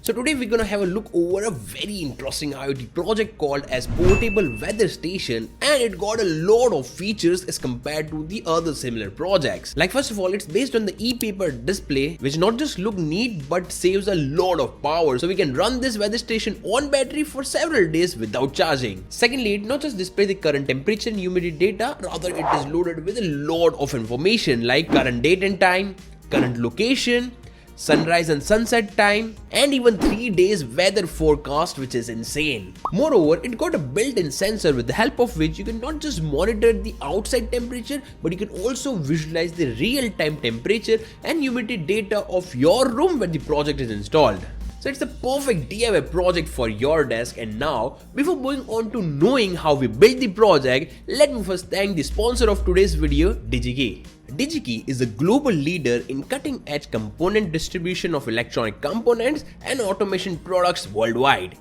So today we're gonna have a look over a very interesting IoT project called as Portable Weather Station, and it got a lot of features as compared to the other similar projects. Like first of all, it's based on the e-paper display, which not just look neat but saves a lot of power, so we can run this weather station on battery for several days without charging. Secondly, it not just displays the current temperature and humidity data, rather it is loaded with a lot of information like current date and time, current location, sunrise and sunset time, and even 3 days weather forecast, which is insane. Moreover, it got a built-in sensor with the help of which you can not just monitor the outside temperature, but you can also visualize the real-time temperature and humidity data of your room when the project is installed. So it's the perfect DIY project for your desk. And now, before going on to knowing how we built the project, let me first thank the sponsor of today's video, DigiKey. DigiKey is a global leader in cutting-edge component distribution of electronic components and automation products worldwide.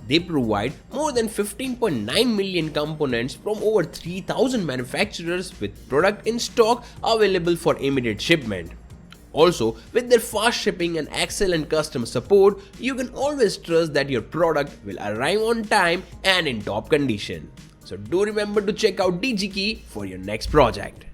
They provide more than 15.9 million components from over 3,000 manufacturers with product in stock available for immediate shipment. Also, with their fast shipping and excellent customer support, you can always trust that your product will arrive on time and in top condition. So do remember to check out DigiKey for your next project.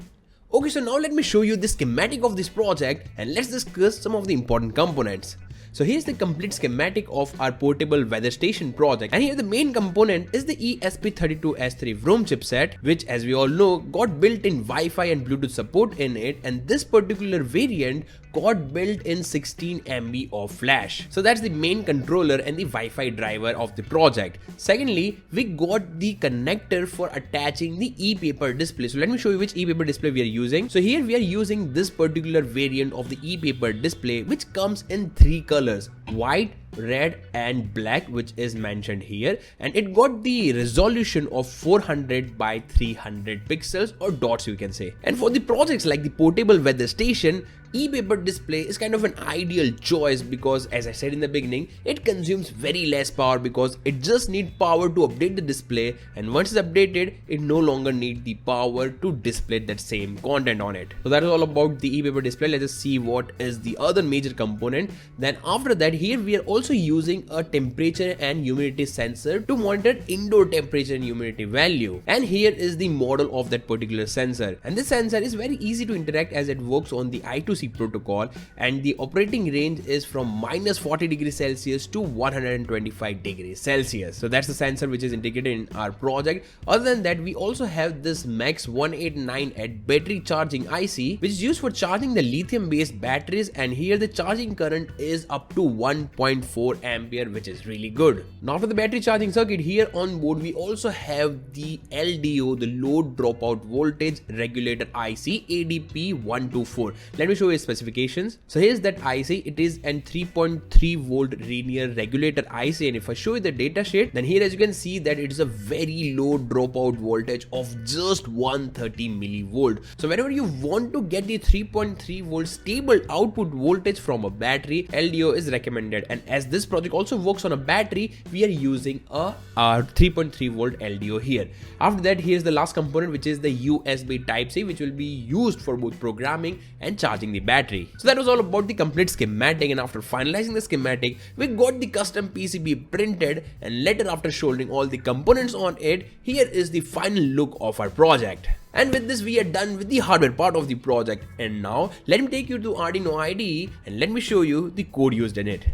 Okay, so now let me show you the schematic of this project and let's discuss some of the important components. So here's the complete schematic of our portable weather station project, and here the main component is the ESP32 S3 Vroom chipset, which as we all know got built-in Wi-Fi and Bluetooth support in it, and this particular variant got built-in 16 MB of flash. So that's the main controller and the Wi-Fi driver of the project. Secondly, we got the connector for attaching the e-paper display. So let me show you which e-paper display we are using. So here we are using this particular variant of the e-paper display, which comes in 3 colors: white, red and black, which is mentioned here, and it got the resolution of 400 by 300 pixels or dots, you can say. And for the projects like the portable weather station, e-paper display is kind of an ideal choice because, as I said in the beginning, it consumes very less power because it just needs power to update the display, and once it's updated, it no longer needs the power to display that same content on it. So that is all about the e-paper display. Let's just see what is the other major component. Then after that, here we are also using a temperature and humidity sensor to monitor indoor temperature and humidity value. And here is the model of that particular sensor. And this sensor is very easy to interact as it works on the I2C protocol, and the operating range is from -40°C to 125°C. So that's the sensor which is integrated in our project. Other than that, we also have this Max 189 battery charging IC, which is used for charging the lithium based batteries, and here the charging current is up to 1.4 ampere, which is really good. Now for the battery charging circuit, here on board we also have the LDO, the load dropout voltage regulator IC ADP124. Let me show you specifications. So here's that IC. It is an 3.3 volt linear regulator IC, and if I show you the data sheet, then here as you can see that it is a very low dropout voltage of just 130 millivolt. So whenever you want to get the 3.3 volt stable output voltage from a battery, LDO is recommended, and as this project also works on a battery, we are using a 3.3 volt LDO here. After that, here's the last component, which is the USB Type-C, which will be used for both programming and charging the battery. So that was all about the complete schematic, and after finalizing the schematic, we got the custom PCB printed, and later after soldering all the components on it, here is the final look of our project. And with this, we are done with the hardware part of the project. And now let me take you to Arduino IDE and let me show you the code used in it.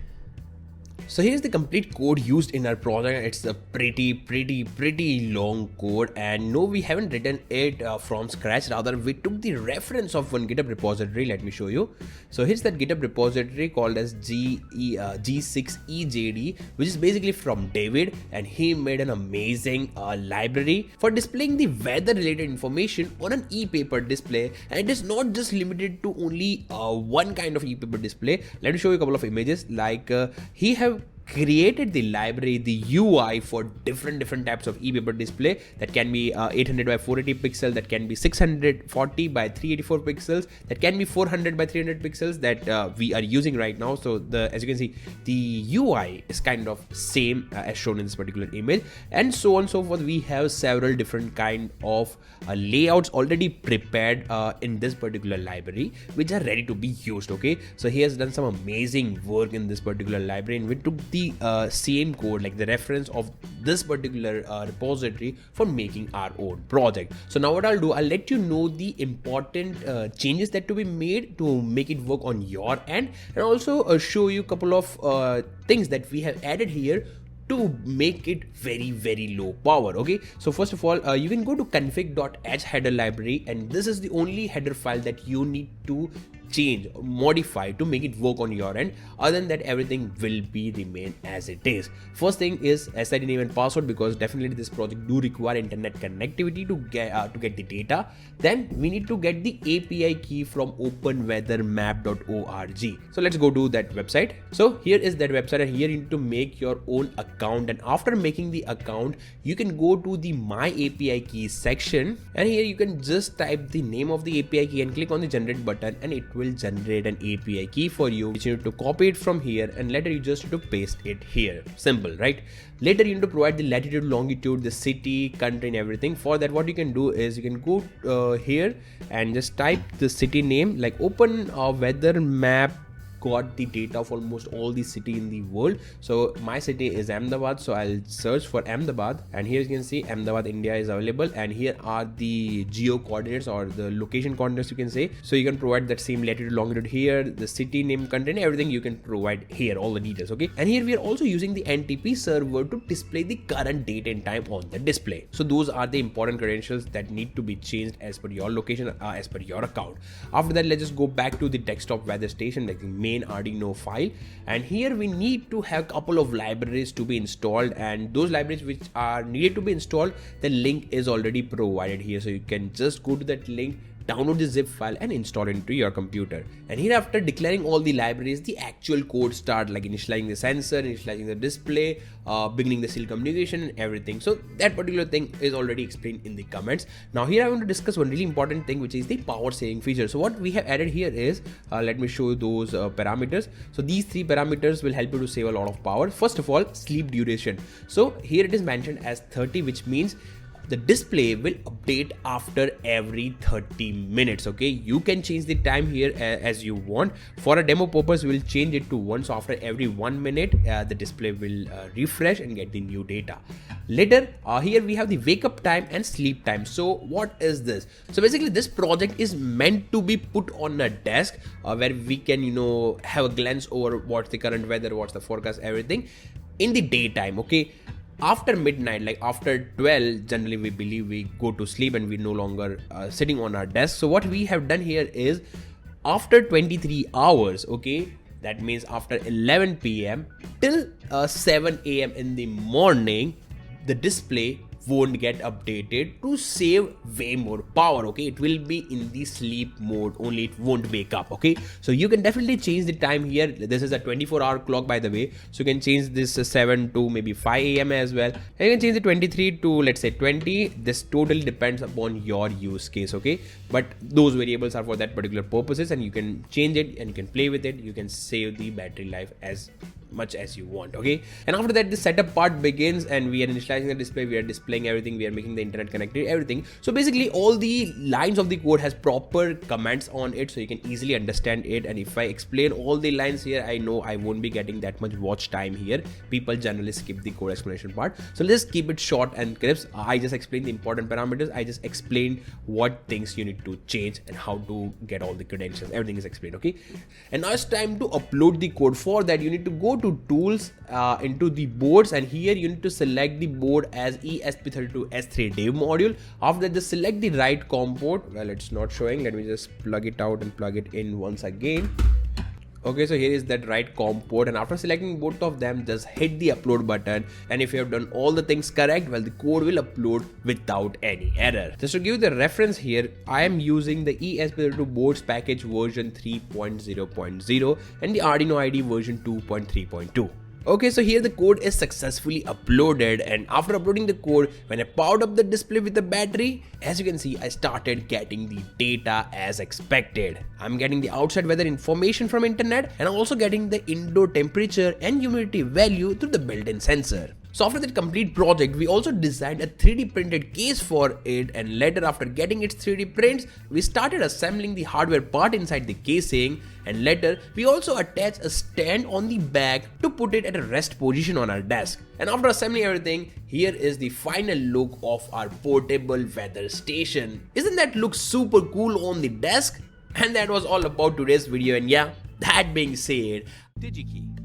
So here's the complete code used in our project. It's a pretty long code, and no, we haven't written it from scratch. Rather, we took the reference of one GitHub repository. Let me show you. So here's that GitHub repository called as G6EJD, which is basically from David, and he made an amazing library for displaying the weather related information on an e-paper display. And it is not just limited to only one kind of e-paper display. Let me show you a couple of images. Like he have created the library, the UI for different types of e-paper display. That can be 800 by 480 pixel, that can be 640 by 384 pixels, that can be 400 by 300 pixels that we are using right now. So as you can see, the UI is kind of same as shown in this particular image, and so on and so forth. We have several different kind of layouts already prepared in this particular library, which are ready to be used. Okay, so he has done some amazing work in this particular library, and we took the same code, like the reference of this particular repository, for making our own project. So now what I'll do, I'll let you know the important changes that to be made to make it work on your end, and also show you a couple of things that we have added here to make it very low power. Okay, so first of all, you can go to config.h header library, and this is the only header file that you need to change, modify to make it work on your end. Other than that, everything will be remain as it is. First thing is SID name and password, because definitely this project do require internet connectivity to get the data. Then we need to get the API key from OpenWeatherMap.org. So let's go to that website. So here is that website, and here you need to make your own account, and after making the account, you can go to the My API Key section, and here you can just type the name of the API key and click on the generate button, and it will generate an API key for you, which you need to copy it from here, and later you just need to paste it here. Simple, right? Later you need to provide the latitude, longitude, the city, country, and everything. For that, what you can do is you can go here and just type the city name, like OpenWeatherMap got the data of almost all the city in the world. So my city is Ahmedabad, so I'll search for Ahmedabad, and here you can see Ahmedabad, India is available, and here are the geo coordinates or the location coordinates, you can say. So you can provide that same latitude, longitude here, the city name, country, and everything you can provide here, all the details. Okay, and here we are also using the NTP server to display the current date and time on the display. So those are the important credentials that need to be changed as per your location, as per your account. After that, let's just go back to the desktop weather station, like the main Arduino file, and here we need to have a couple of libraries to be installed, and those libraries which are needed to be installed, the link is already provided here, so you can just go to that link, download the zip file, and install it into your computer. And here, after declaring all the libraries, the actual code start, like initializing the sensor, initializing the display, beginning the serial communication, and everything. So that particular thing is already explained in the comments. Now here I want to discuss one really important thing, which is the power saving feature. So what we have added here is, let me show you those parameters. So these three parameters will help you to save a lot of power. First of all, sleep duration. So here it is mentioned as 30, which means the display will update after every 30 minutes. Okay, you can change the time here as you want. For a demo purpose, we'll change it to 1. So after every 1 minute, the display will refresh and get the new data. Later, here we have the wake up time and sleep time. So what is this? So basically, this project is meant to be put on a desk where we can, have a glance over what's the current weather, what's the forecast, everything in the daytime. Okay, after midnight, like after 12, generally we believe we go to sleep and we're no longer sitting on our desk. So what we have done here is, after 23 hours, okay, that means after 11 p.m. till 7 a.m. in the morning, the display won't get updated to save way more power. Okay, it will be in the sleep mode only, it won't wake up. Okay, so you can definitely change the time here. This is a 24-hour clock, by the way, so you can change this 7 to maybe 5 a.m. as well, and you can change the 23 to, let's say, 20. This totally depends upon your use case. Okay, but those variables are for that particular purposes, and you can change it and you can play with it. You can save the battery life as much as you want. Okay, and after that, the setup part begins, and we are initializing the display, we are displaying everything, we are making the internet connected, everything. So basically, all the lines of the code has proper commands on it, so you can easily understand it. And if I explain all the lines here, I know I won't be getting that much watch time here. People generally skip the code explanation part, so let's keep it short and crisp. I just explained the important parameters, I just explained what things you need to change and how to get all the credentials, everything is explained. Okay, and now it's time to upload the code. For that, you need to go to tools, into the boards, and here you need to select the board as ESP32 S3 dev module. After that, just select the right COM port. Well, it's not showing, let me just plug it out and plug it in once again. Okay, so here is that right COM port, and after selecting both of them, just hit the upload button, and if you have done all the things correct, well, the code will upload without any error. Just to give you the reference here, I am using the ESP32 boards package version 3.0.0 and the Arduino IDE version 2.3.2. Okay, so here the code is successfully uploaded, and after uploading the code, when I powered up the display with the battery, as you can see, I started getting the data as expected. I'm getting the outside weather information from internet, and I'm also getting the indoor temperature and humidity value through the built-in sensor. So after that complete project, we also designed a 3D printed case for it, and later after getting its 3D prints, we started assembling the hardware part inside the casing, and later we also attached a stand on the back to put it at a rest position on our desk. And after assembling everything, here is the final look of our portable weather station. Isn't that look super cool on the desk? And that was all about today's video, and yeah, that being said, DigiKey.